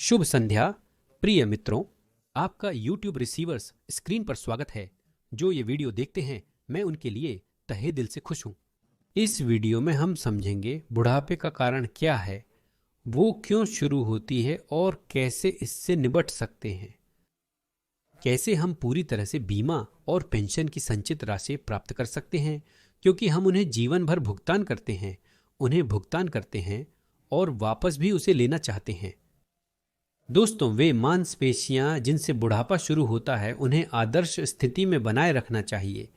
शुभ संध्या प्रिय मित्रों, आपका YouTube रिसीवर्स स्क्रीन पर स्वागत है। जो ये वीडियो देखते हैं मैं उनके लिए तहे दिल से खुश हूँ। इस वीडियो में हम समझेंगे बुढ़ापे का कारण क्या है, वो क्यों शुरू होती है और कैसे इससे निपट सकते हैं। कैसे हम पूरी तरह से बीमा और पेंशन की संचित राशि प्राप्त कर सकते हैं, क्योंकि हम उन्हें जीवन भर भुगतान करते हैं, उन्हें भुगतान करते हैं और वापस भी उसे लेना चाहते हैं। दोस्तों, वे मांसपेशियां जिनसे बुढ़ापा शुरू होता है उन्हें आदर्श स्थिति में बनाए रखना चाहिए,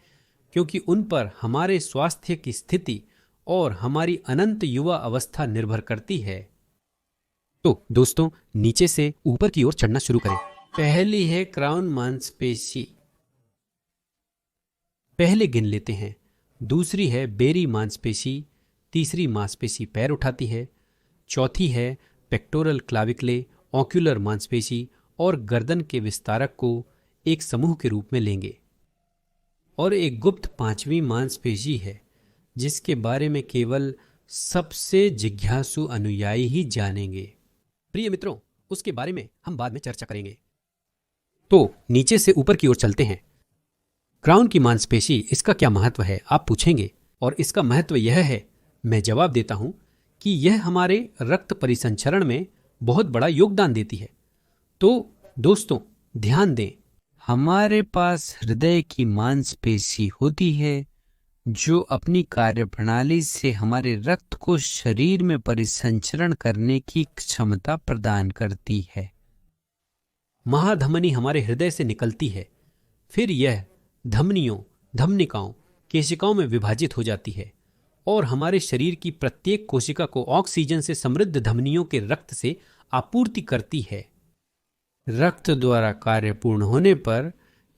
क्योंकि उन पर हमारे स्वास्थ्य की स्थिति और हमारी अनंत युवा अवस्था निर्भर करती है। तो दोस्तों, नीचे से ऊपर की ओर चढ़ना शुरू करें। पहली है क्राउन मांसपेशी, पहले गिन लेते हैं। दूसरी है बेरी मांसपेशी, तीसरी मांसपेशी पैर उठाती है। चौथी है पेक्टोरल क्लाविकले, ऑक्यूलर मांसपेशी और गर्दन के विस्तारक को एक समूह के रूप में लेंगे। और एक गुप्त पांचवी मांसपेशी है जिसके बारे में केवल सबसे जिज्ञासु अनुयायी ही जानेंगे। प्रिय मित्रों, उसके बारे में हम बाद में चर्चा करेंगे। तो नीचे से ऊपर की ओर चलते हैं। क्राउन की मांसपेशी, इसका क्या महत्व है आप पूछेंगे, और इसका महत्व यह है, मैं जवाब देता हूं कि यह हमारे रक्त परिसंचरण में बहुत बड़ा योगदान देती है। तो दोस्तों ध्यान दें, हमारे पास हृदय की मांसपेशी होती है जो अपनी कार्यप्रणाली से हमारे रक्त को शरीर में परिसंचरण करने की क्षमता प्रदान करती है। महाधमनी हमारे हृदय से निकलती है, फिर यह धमनियों, धमनिकाओं, केशिकाओं में विभाजित हो जाती है और हमारे शरीर की प्रत्येक कोशिका को ऑक्सीजन से समृद्ध धमनियों के रक्त से आपूर्ति करती है। रक्त द्वारा कार्य पूर्ण होने पर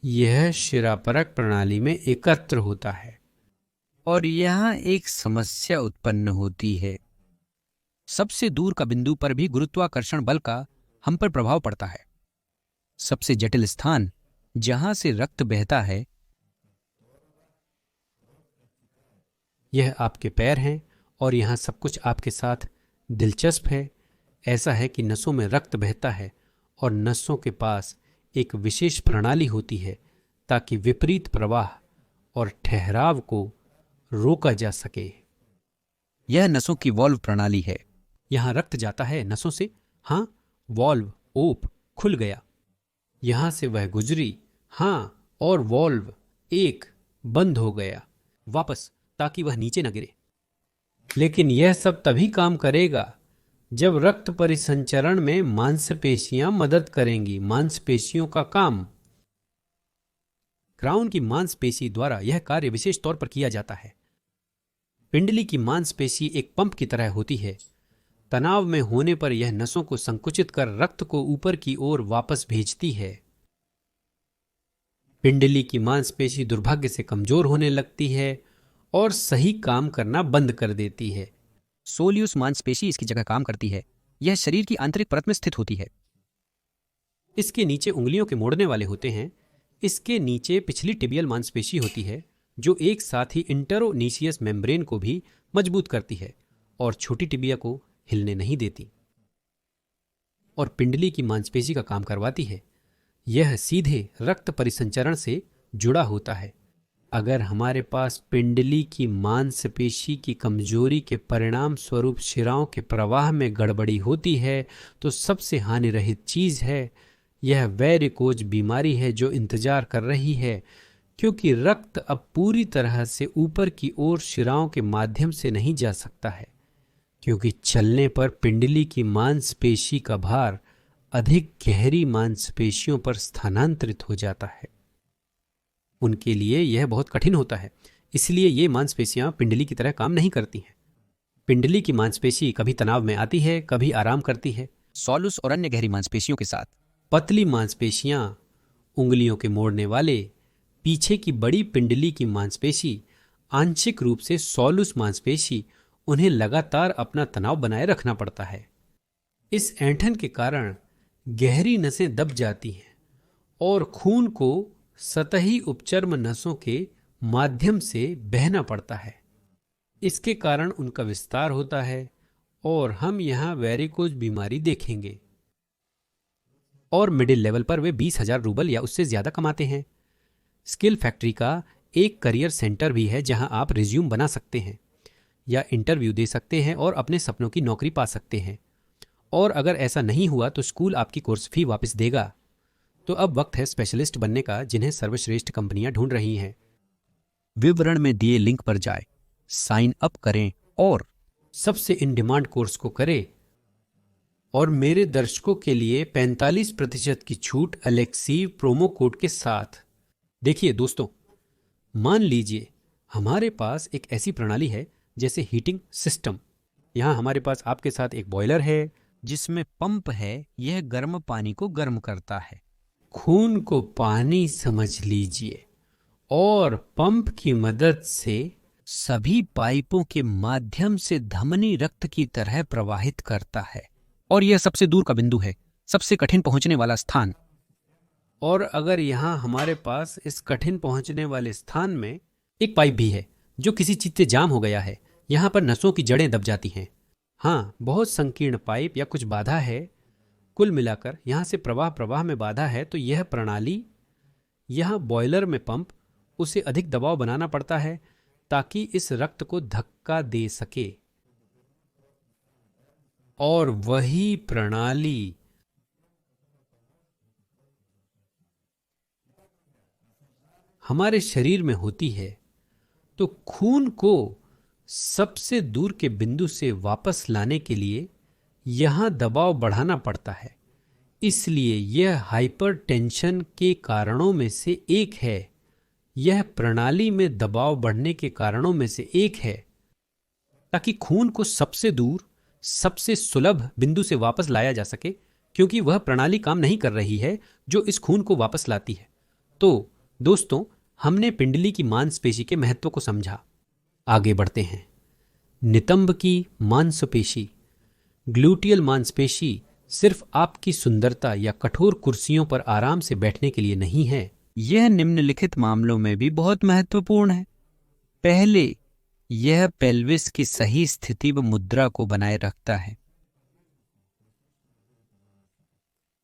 यह शिरापरक प्रणाली में एकत्र होता है और यहाँ एक समस्या उत्पन्न होती है। सबसे दूर का बिंदु पर भी गुरुत्वाकर्षण बल का हम पर प्रभाव पड़ता है। सबसे जटिल स्थान जहां से रक्त बहता है, यह आपके पैर हैं और यहाँ सब कुछ आपके साथ दिलचस्प है। ऐसा है कि नसों में रक्त बहता है और नसों के पास एक विशेष प्रणाली होती है ताकि विपरीत प्रवाह और ठहराव को रोका जा सके। यह नसों की वॉल्व प्रणाली है। यहाँ रक्त जाता है नसों से, हाँ, वॉल्व ओप खुल गया, यहाँ से वह गुजरी, हाँ, और वॉल्व एक बंद हो गया वापस, ताकि वह नीचे न गिरे। लेकिन यह सब तभी काम करेगा जब रक्त परिसंचरण में मांसपेशियां मदद करेंगी। मांसपेशियों का काम, क्राउन की मांसपेशी द्वारा यह कार्य विशेष तौर पर किया जाता है। पिंडली की मांसपेशी एक पंप की तरह होती है। तनाव में होने पर यह नसों को संकुचित कर रक्त को ऊपर की ओर वापस भेजती है। पिंडली की मांसपेशी दुर्भाग्य से कमजोर होने लगती है और सही काम करना बंद कर देती है। सोलियस मांसपेशी इसकी जगह काम करती है। यह शरीर की आंतरिक परत में स्थित होती है। इसके नीचे उंगलियों के मोड़ने वाले होते हैं। इसके नीचे पिछली टिबियल मांसपेशी होती है जो एक साथ ही इंटरोनीशियस मेम्ब्रेन को भी मजबूत करती है और छोटी टिबिया को हिलने नहीं देती और पिंडली की मांसपेशी का काम करवाती है। यह सीधे रक्त परिसंचरण से जुड़ा होता है। अगर हमारे पास पिंडली की मांसपेशी की कमजोरी के परिणाम स्वरूप शिराओं के प्रवाह में गड़बड़ी होती है तो सबसे हानिरहित चीज है, यह वेरिकोज बीमारी है जो इंतजार कर रही है, क्योंकि रक्त अब पूरी तरह से ऊपर की ओर शिराओं के माध्यम से नहीं जा सकता है, क्योंकि चलने पर पिंडली की मांसपेशी का भार अधिक गहरी मांसपेशियों पर स्थानांतरित हो जाता है। उनके लिए यह बहुत कठिन होता है, इसलिए ये मांसपेशियां पिंडली की तरह काम नहीं करती हैं। पिंडली की मांसपेशी कभी तनाव में आती है, कभी आराम करती है। सॉलुस और अन्य गहरी मांसपेशियों के साथ पतली मांसपेशियां, उंगलियों के मोड़ने वाले, पीछे की बड़ी पिंडली की मांसपेशी, आंशिक रूप से सॉलुस मांसपेशी, उन्हें लगातार अपना तनाव बनाए रखना पड़ता है। इस ऐंठन के कारण गहरी नसें दब जाती हैं और खून को सतही उपचर्म नसों के माध्यम से बहना पड़ता है। इसके कारण उनका विस्तार होता है और हम यहाँ वेरिकोज बीमारी देखेंगे। और मिडिल लेवल पर वे 20,000 रूबल या उससे ज़्यादा कमाते हैं। स्किल फैक्ट्री का एक करियर सेंटर भी है जहां आप रिज्यूम बना सकते हैं या इंटरव्यू दे सकते हैं और अपने सपनों की नौकरी पा सकते हैं। और अगर ऐसा नहीं हुआ तो स्कूल आपकी कोर्स फी वापस देगा। तो अब वक्त है स्पेशलिस्ट बनने का, जिन्हें सर्वश्रेष्ठ कंपनियां ढूंढ रही हैं। विवरण में दिए लिंक पर जाएं, साइन अप करें और सबसे इन डिमांड कोर्स को करें। और मेरे दर्शकों के लिए 45% की छूट अलेक्सीव प्रोमो कोड के साथ। देखिए दोस्तों, मान लीजिए हमारे पास एक ऐसी प्रणाली है जैसे हीटिंग सिस्टम। यहाँ हमारे पास आपके साथ एक बॉयलर है जिसमें पंप है, यह गर्म पानी को गर्म करता है। खून को पानी समझ लीजिए और पंप की मदद से सभी पाइपों के माध्यम से धमनी रक्त की तरह प्रवाहित करता है। और यह सबसे दूर का बिंदु है, सबसे कठिन पहुंचने वाला स्थान। और अगर यहाँ हमारे पास इस कठिन पहुंचने वाले स्थान में एक पाइप भी है जो किसी चीज से जाम हो गया है, यहाँ पर नसों की जड़ें दब जाती हैं। हाँ, बहुत संकीर्ण पाइप या कुछ बाधा है। कुल मिलाकर यहाँ से प्रवाह में बाधा है। तो यह प्रणाली, यहाँ बॉयलर में पंप, उसे अधिक दबाव बनाना पड़ता है ताकि इस रक्त को धक्का दे सके। और वही प्रणाली हमारे शरीर में होती है। तो खून को सबसे दूर के बिंदु से वापस लाने के लिए यहां दबाव बढ़ाना पड़ता है। इसलिए यह हाइपरटेंशन के कारणों में से एक है। यह प्रणाली में दबाव बढ़ने के कारणों में से एक है, ताकि खून को सबसे दूर, सबसे सुलभ बिंदु से वापस लाया जा सके, क्योंकि वह प्रणाली काम नहीं कर रही है जो इस खून को वापस लाती है। तो दोस्तों, हमने पिंडली की मांसपेशी के महत्व को समझा। आगे बढ़ते हैं। नितंब की मांसपेशी, ग्लूटियल मांसपेशी सिर्फ आपकी सुंदरता या कठोर कुर्सियों पर आराम से बैठने के लिए नहीं है। यह निम्नलिखित मामलों में भी बहुत महत्वपूर्ण है। पहले, यह पेल्विस की सही स्थिति व मुद्रा को बनाए रखता है।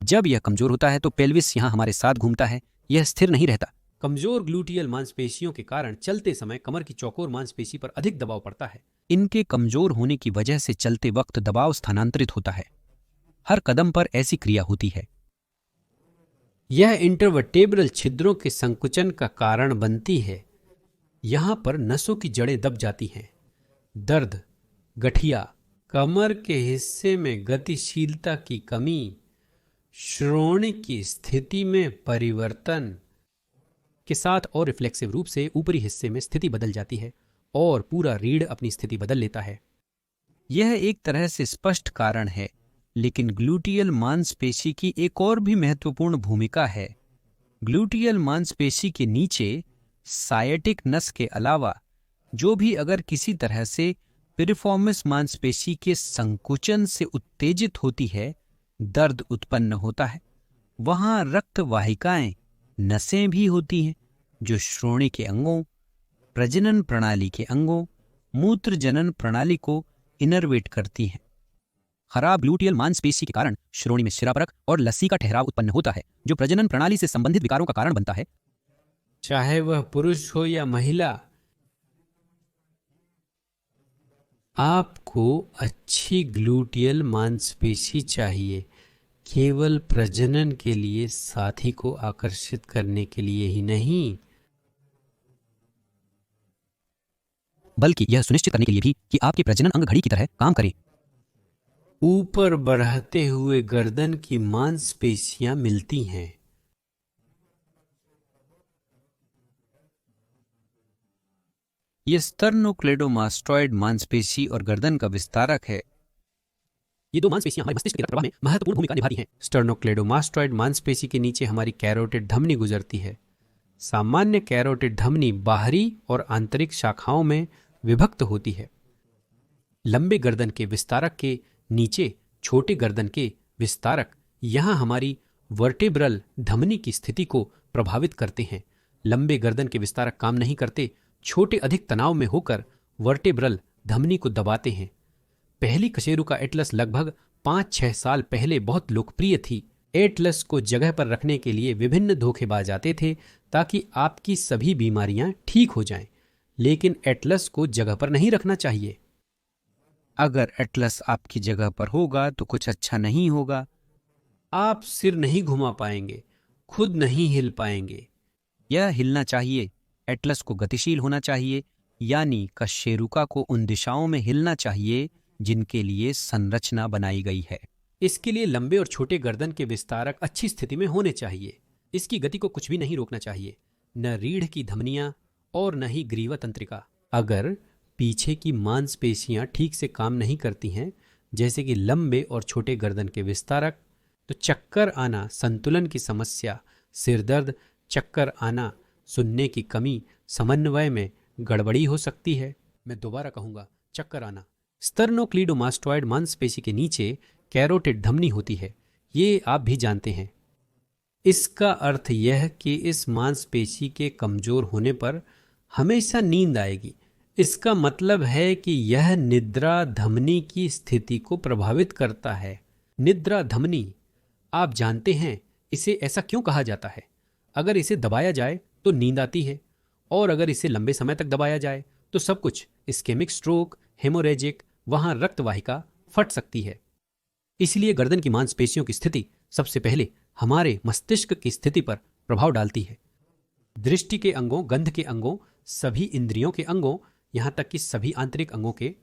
जब यह कमजोर होता है तो पेल्विस यहां हमारे साथ घूमता है, यह स्थिर नहीं रहता। कमजोर ग्लूटियल मांसपेशियों के कारण चलते समय कमर की चौकोर मांसपेशी पर अधिक दबाव पड़ता है। इनके कमजोर होने की वजह से चलते वक्त दबाव स्थानांतरित होता है। हर कदम पर ऐसी क्रिया होती है। यह इंटरवर्टेब्रल छिद्रों के संकुचन का कारण बनती है। यहां पर नसों की जड़ें दब जाती हैं। दर्द, गठिया, कमर के हिस्से में गतिशीलता की कमी, श्रोणि की स्थिति में परिवर्तन के साथ और रिफ्लेक्सिव रूप से ऊपरी हिस्से में स्थिति बदल जाती है और पूरा रीढ़ अपनी स्थिति बदल लेता है। यह एक तरह से स्पष्ट कारण है, लेकिन ग्लूटियल मांसपेशी की एक और भी महत्वपूर्ण भूमिका है। ग्लूटियल मांसपेशी के नीचे सायटिक नस के अलावा जो भी अगर किसी तरह से पिरिफॉर्मिस मांसपेशी के संकुचन से उत्तेजित होती है, दर्द उत्पन्न होता है। वहां रक्त वाहिकाएं, नसें भी होती हैं जो श्रोणि के अंगों, प्रजनन प्रणाली के अंगों, मूत्र जनन प्रणाली को इनर्वेट करती हैं। खराब ग्लूटियल मांसपेशी के कारण श्रोणि में शिरापरक और लस्सी का ठहराव उत्पन्न होता है, जो प्रजनन प्रणाली से संबंधित विकारों का कारण बनता है। चाहे वह पुरुष हो या महिला, आपको अच्छी ग्लूटियल मांसपेशी चाहिए, केवल प्रजनन के लिए, साथी को आकर्षित करने के लिए ही नहीं, बल्कि यह सुनिश्चित करने के लिए भी कि आपके प्रजनन अंग घड़ी की तरह काम करें। ऊपर बढ़ते हुए गर्दन की मांसपेशियां मिलती हैं। यह स्टर्नोक्लेडोमास्टॉइड मांसपेशी और गर्दन का विस्तारक है। ये दो मांसपेशियां हमारे मस्तिष्क के रक्त प्रवाह में महत्वपूर्ण भूमिका निभाती हैं। स्टर्नोक्लेडोमास्टॉइड मांसपेशी के नीचे हमारी कैरोटिड धमनी गुजरती है। सामान्य कैरोटिड धमनी बाहरी और आंतरिक शाखाओं में विभक्त होती है। लंबे गर्दन के विस्तारक के नीचे छोटे गर्दन के विस्तारक यहां हमारी वर्टेब्रल धमनी की स्थिति को प्रभावित करते हैं। लंबे गर्दन के विस्तारक काम नहीं करते, छोटे अधिक तनाव में होकर वर्टेब्रल धमनी को दबाते हैं। पहली कशेरू का एटलस लगभग 5-6 साल पहले बहुत लोकप्रिय थी। एटलस को जगह पर रखने के लिए विभिन्न धोखेबाज आते थे ताकि आपकी सभी बीमारियां ठीक हो जाएं, लेकिन एटलस को जगह पर नहीं रखना चाहिए। अगर एटलस आपकी जगह पर होगा तो कुछ अच्छा नहीं होगा। आप सिर नहीं घुमा पाएंगे, खुद नहीं हिल पाएंगे। यह हिलना चाहिए। एटलस को गतिशील होना चाहिए, यानी कशेरुका को उन दिशाओं में हिलना चाहिए जिनके लिए संरचना बनाई गई है। इसके लिए लंबे और छोटे गर्दन के विस्तारक अच्छी स्थिति में होने चाहिए। इसकी गति को कुछ भी नहीं रोकना चाहिए, न रीढ़ की धमनियां और न ही ग्रीवा तंत्रिका। अगर पीछे की मांसपेशियां ठीक से काम नहीं करती हैं, जैसे कि लंबे और छोटे गर्दन के विस्तारक, तो चक्कर आना, संतुलन की समस्या, सिरदर्द, चक्कर आना, सुनने की कमी, समन्वय में गड़बड़ी हो सकती है। मैं दोबारा कहूंगा, चक्कर आना। स्टर्नोक्लीडोमास्टोइड मांसपेशी के नीचे कैरोटिड धमनी होती है, ये आप भी जानते हैं। इसका अर्थ यह कि इस मांसपेशी के कमजोर होने पर हमेशा नींद आएगी। इसका मतलब है कि यह निद्रा धमनी की स्थिति को प्रभावित करता है। निद्रा धमनी, आप जानते हैं इसे ऐसा क्यों कहा जाता है? अगर इसे दबाया जाए तो नींद आती है, और अगर इसे लंबे समय तक दबाया जाए तो सब कुछ, इस्केमिक स्ट्रोक, हेमोरेजिक, वहां रक्तवाहिका फट सकती है। इसलिए गर्दन की मांसपेशियों की स्थिति सबसे पहले हमारे मस्तिष्क की स्थिति पर प्रभाव डालती है। दृष्टि के अंगों, गंध के अंगों, सभी इंद्रियों के अंगों, यहां तक कि सभी आंतरिक अंगों के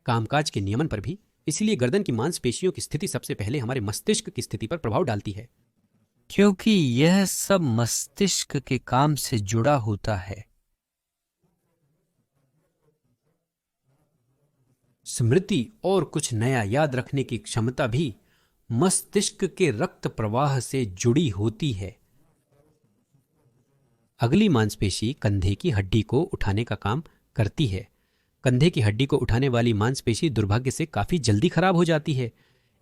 कामकाज के नियमन पर भी। इसलिए गर्दन की मांसपेशियों की स्थिति सबसे पहले हमारे मस्तिष्क की स्थिति पर प्रभाव डालती है, क्योंकि यह सब मस्तिष्क के काम से जुड़ा होता है। स्मृति और कुछ नया याद रखने की क्षमता भी मस्तिष्क के रक्त प्रवाह से जुड़ी होती है। अगली मांसपेशी कंधे की हड्डी को उठाने का काम करती है। कंधे की हड्डी को उठाने वाली मांसपेशी दुर्भाग्य से काफी जल्दी खराब हो जाती है।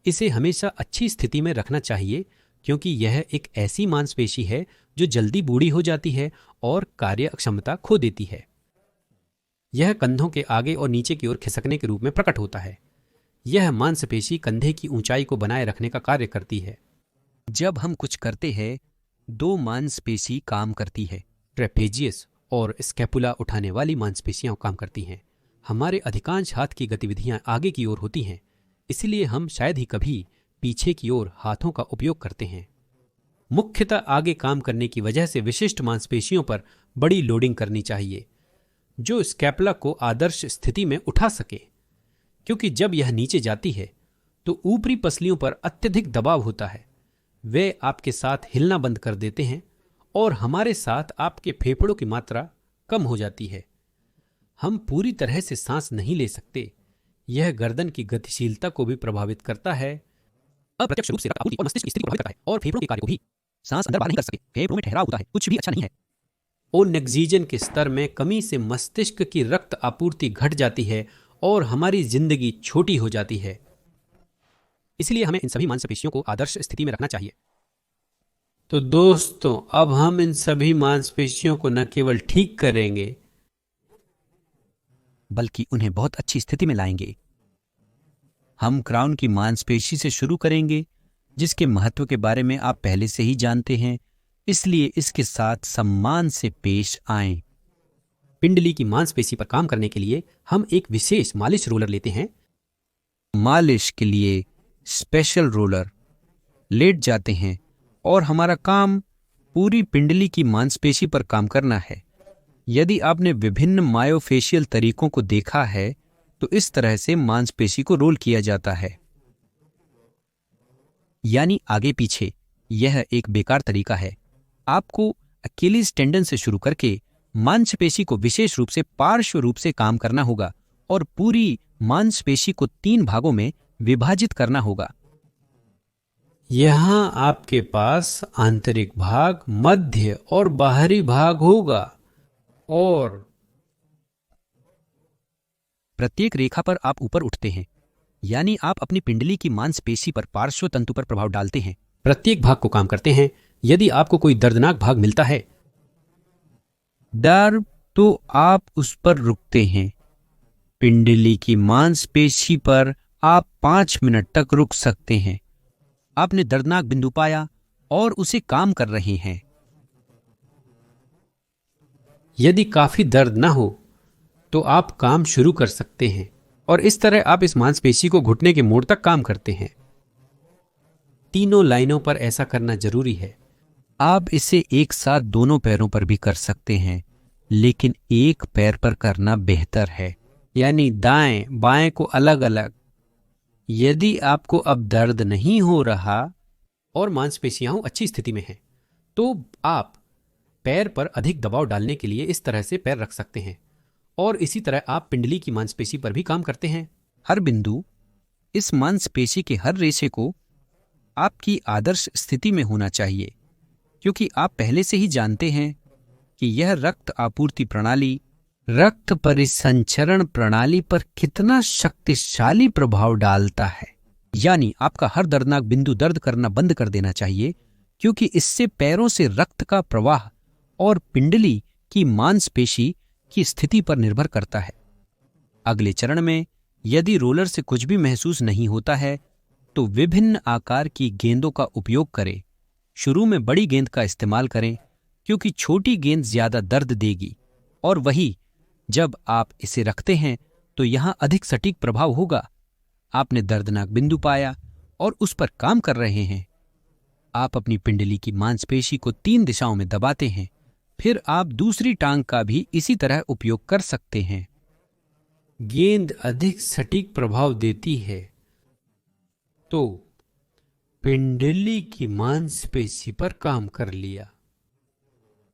इसे हमेशा अच्छी स्थिति में रखना चाहिए, क्योंकि यह एक ऐसी मांसपेशी है जो जल्दी बूढ़ी हो जाती है और कार्य क्षमता खो देती है। यह कंधों के आगे और नीचे की ओर खिसकने के रूप में प्रकट होता है। यह मांसपेशी कंधे की ऊंचाई को बनाए रखने का कार्य करती है। जब हम कुछ करते हैं, दो मांसपेशी काम करती है। ट्रेपेजियस और स्कैपुला उठाने वाली मांसपेशियां काम करती हैं। हमारे अधिकांश हाथ की गतिविधियां आगे की ओर होती हैं, इसलिए हम शायद ही कभी पीछे की ओर हाथों का उपयोग करते हैं। मुख्यतः आगे काम करने की वजह से विशिष्ट मांसपेशियों पर बड़ी लोडिंग करनी चाहिए, जो स्कैपुला को आदर्श स्थिति में उठा सके, क्योंकि जब यह नीचे जाती है तो ऊपरी पसलियों पर अत्यधिक दबाव होता है। वे आपके साथ हिलना बंद कर देते हैं और हमारे साथ आपके फेफड़ों की मात्रा कम हो जाती है। हम पूरी तरह से सांस नहीं ले सकते। यह गर्दन की गतिशीलता को भी प्रभावित करता है। अप्रत्यक्ष रूप से रक्त आपूर्ति और मस्तिष्क की स्थिति को प्रभावित करता है और फेफड़ों के कार्य को भी। सांस अंदर बाहर नहीं कर सके, फेफड़ों में ठहराव होता है, कुछ भी अच्छा नहीं है। ओनेक्सिजन के स्तर में कमी से मस्तिष्क की रक्त आपूर्ति घट जाती है और हमारी जिंदगी छोटी हो जाती है। इसलिए हमें इन सभी मांसपेशियों को आदर्श स्थिति में रखना चाहिए। तो दोस्तों, अब हम इन सभी मांसपेशियों को न केवल ठीक करेंगे, बल्कि उन्हें बहुत अच्छी स्थिति में लाएंगे। हम क्राउन की मांसपेशी से शुरू करेंगे, जिसके महत्व के बारे में आप पहले से ही जानते हैं, इसलिए इसके साथ सम्मान से पेश आएं। पिंडली की मांसपेशी पर काम करने के लिए हम एक विशेष मालिश रोलर लेते हैं। मालिश के लिए स्पेशल रोलर लेट जाते हैं और हमारा काम पूरी पिंडली की मांसपेशी पर काम करना है। यदि आपने विभिन्न मायोफेशियल तरीकों को देखा है तो इस तरह से मांसपेशी को रोल किया जाता है, यानी आगे पीछे। यह एक बेकार तरीका है। आपको अकीलीज टेंडन से शुरू करके मांसपेशी को विशेष रूप से पार्श्व रूप से काम करना होगा और पूरी मांसपेशी को 3 भागों में विभाजित करना होगा। यहां आपके पास आंतरिक भाग, मध्य और बाहरी भाग होगा और प्रत्येक रेखा पर आप ऊपर उठते हैं, यानी आप अपनी पिंडली की मांसपेशी पर पार्श्व तंतु पर प्रभाव डालते हैं। प्रत्येक भाग को काम करते हैं। यदि आपको कोई दर्दनाक भाग मिलता है, डर, तो आप उस पर रुकते हैं। पिंडली की मांसपेशी पर आप 5 मिनट तक रुक सकते हैं। आपने दर्दनाक बिंदु पाया और उसे काम कर रहे हैं। यदि काफी दर्द ना हो तो आप काम शुरू कर सकते हैं और इस तरह आप इस मांसपेशी को घुटने के मोड़ तक काम करते हैं। तीनों लाइनों पर ऐसा करना जरूरी है। आप इसे एक साथ दोनों पैरों पर भी कर सकते हैं, लेकिन एक पैर पर करना बेहतर है, यानी दाएं बाएं को अलग अलग। यदि आपको अब दर्द नहीं हो रहा और मांसपेशियां अच्छी स्थिति में हैं, तो आप पैर पर अधिक दबाव डालने के लिए इस तरह से पैर रख सकते हैं और इसी तरह आप पिंडली की मांसपेशी पर भी काम करते हैं। हर बिंदु इस मांसपेशी के हर रेशे को आपकी आदर्श स्थिति में होना चाहिए, क्योंकि आप पहले से ही जानते हैं कि यह रक्त आपूर्ति प्रणाली, रक्त परिसंचरण प्रणाली पर कितना शक्तिशाली प्रभाव डालता है। यानी आपका हर दर्दनाक बिंदु दर्द करना बंद कर देना चाहिए, क्योंकि इससे पैरों से रक्त का प्रवाह और पिंडली की मांसपेशी की स्थिति पर निर्भर करता है। अगले चरण में यदि रोलर से कुछ भी महसूस नहीं होता है तो विभिन्न आकार की गेंदों का उपयोग करें। शुरू में बड़ी गेंद का इस्तेमाल करें, क्योंकि छोटी गेंद ज्यादा दर्द देगी, और वही जब आप इसे रखते हैं तो यहां अधिक सटीक प्रभाव होगा। आपने दर्दनाक बिंदु पाया और उस पर काम कर रहे हैं। आप अपनी पिंडली की मांसपेशी को 3 दिशाओं में दबाते हैं। फिर आप दूसरी टांग का भी इसी तरह उपयोग कर सकते हैं। गेंद अधिक सटीक प्रभाव देती है तो पिंडली की मांसपेशी पर काम कर लिया।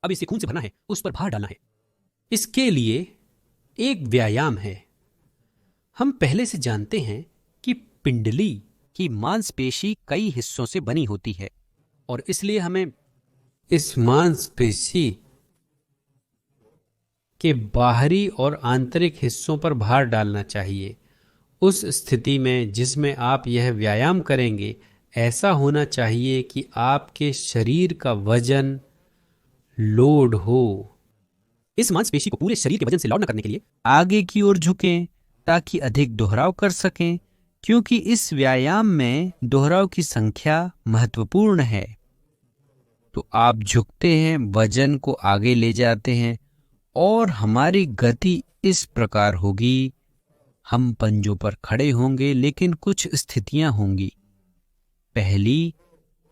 अब इसे खून से भरना है, उस पर भार डालना है। इसके लिए एक व्यायाम है। हम पहले से जानते हैं कि पिंडली की मांसपेशी कई हिस्सों से बनी होती है और इसलिए हमें इस मांसपेशी के बाहरी और आंतरिक हिस्सों पर भार डालना चाहिए। उस स्थिति में जिसमें आप यह व्यायाम करेंगे, ऐसा होना चाहिए कि आपके शरीर का वजन लोड हो। इस मांसपेशी को पूरे शरीर के वजन से लोड न करने के लिए आगे की ओर झुकें, ताकि अधिक दोहराव कर सकें, क्योंकि इस व्यायाम में दोहराव की संख्या महत्वपूर्ण है। तो आप झुकते हैं, वजन को आगे ले जाते हैं और हमारी गति इस प्रकार होगी। हम पंजों पर खड़े होंगे, लेकिन कुछ स्थितियां होंगी। पहली,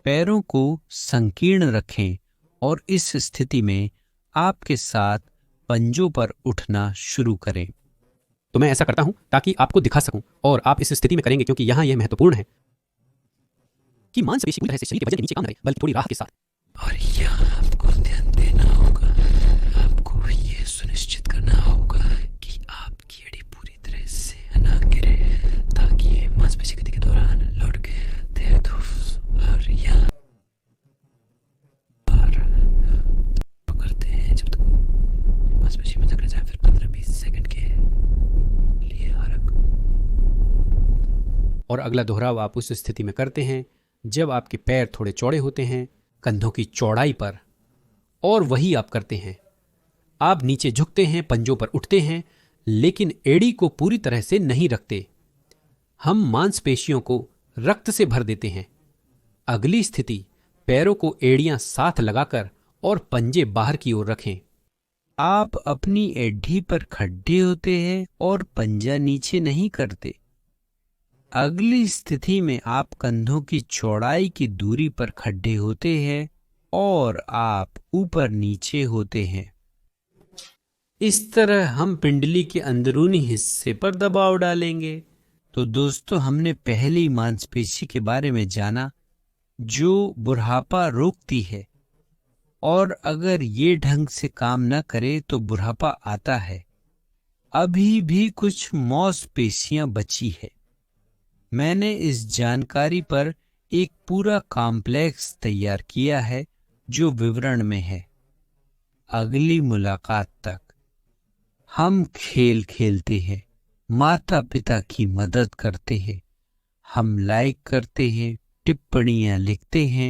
पैरों को संकीर्ण रखें और इस स्थिति में आपके साथ पंजों पर उठना शुरू करें। तो मैं ऐसा करता हूं ताकि आपको दिखा सकूं और आप इस स्थिति में करेंगे, क्योंकि यहां यह महत्वपूर्ण है कि मांसपेशी पूरी तरह से शरीर के वजन के नीचे काम करे, बल्कि थोड़ी राहत के साथ। और यहां आपको ध्यान देना होगा, आपको यह सुनिश्चित करना होगा कि आपकी एड़ी पूरी तरह से ना गिरे, ताकि मांसपेशी गति के दौरान लौट के और यहां पकड़ते हैं जब तक मांसपेशी में जकड़ जाए। फिर 15-20 सेकंड के लिए हरक। और अगला दोहराव आप उस स्थिति में करते हैं जब आपके पैर थोड़े चौड़े होते हैं, कंधों की चौड़ाई पर, और वही आप करते हैं। आप नीचे झुकते हैं, पंजों पर उठते हैं, लेकिन एड़ी को पूरी तरह से नहीं रखते। हम मांसपेशियों को रक्त से भर देते हैं। अगली स्थिति, पैरों को एड़ियां साथ लगाकर और पंजे बाहर की ओर रखें। आप अपनी एड़ी पर खड्डे होते हैं और पंजा नीचे नहीं करते। अगली स्थिति में आप कंधों की चौड़ाई की दूरी पर खड्डे होते हैं और आप ऊपर नीचे होते हैं। इस तरह हम पिंडली के अंदरूनी हिस्से पर दबाव डालेंगे। तो दोस्तों, हमने पहली मांसपेशी के बारे में जाना जो बुढ़ापा रोकती है, और अगर ये ढंग से काम न करे तो बुढ़ापा आता है। अभी भी कुछ मांसपेशियां बची है। मैंने इस जानकारी पर एक पूरा कॉम्प्लेक्स तैयार किया है जो विवरण में है। अगली मुलाकात तक हम खेल खेलते हैं, माता पिता की मदद करते हैं, हम लाइक करते हैं, टिप्पणियां लिखते हैं